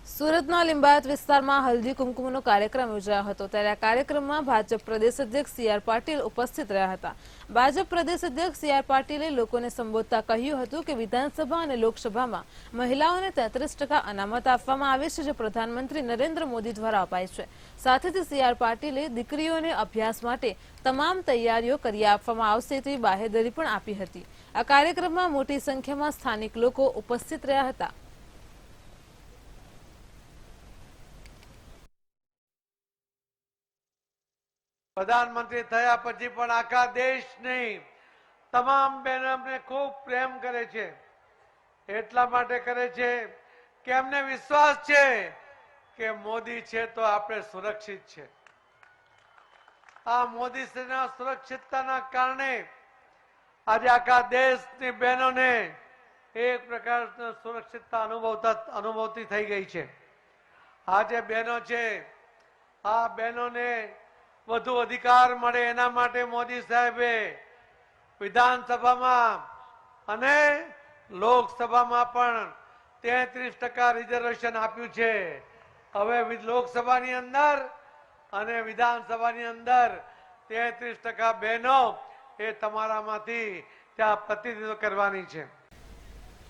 સુરતના લિંબાયત વિસ્તારમાં હલ્દી કુમકુમનો કાર્યક્રમ યોજાયો હતો ત્યારે આ કાર્યક્રમમાં ભાજપ પ્રદેશ અધ્યક્ષ સી આર પાટીલ ઉપસ્થિત રહ્યા હતા। ભાજપ પ્રદેશ અધ્યક્ષ સી આર પાટીલે લોકોને સંબોધતા કહ્યું હતું કે વિધાનસભા અને લોકસભામાં મહિલાઓને 33% અનામત આપવામાં આવે છે, જે પ્રધાનમંત્રી નરેન્દ્ર મોદી દ્વારા અપાય છે। સાથે જ સી આર પાટીલે દીકરીઓને અભ્યાસ માટે તમામ તૈયારીઓ કરી આપવામાં આવશે તેવી બાહેધરી પણ આપી હતી। આ કાર્યક્રમમાં મોટી સંખ્યામાં સ્થાનિક લોકો ઉપસ્થિત રહ્યા હતા। प्रधानमंत्री थया पछी पण आखा देशनी તમામ બહેનોને ખૂબ પ્રેમ કરે છે। એટલા માટે કરે છે કે એમને વિશ્વાસ છે કે મોદી છે તો આપણે સુરક્ષિત છે। આ મોદી શ્રીના સુરક્ષિતતાના કારણે આજે આખા દેશની બહેનોને એક પ્રકારની સુરક્ષિતતા અનુભવતી થઈ ગઈ છે। આ જે બહેનો છે આ બહેનોને વધુ અધિકાર મળે એના માટે મોદી સાહેબે વિધાનસભામાં અને લોકસભામાં પણ 33% રિઝર્વેશન આપ્યું છે। હવે લોકસભાની અંદર અને વિધાનસભાની અંદર 33% બહેનો એ તમારામાંથી ત્યાં પ્રતિનિધિત્વ કરવાની છે।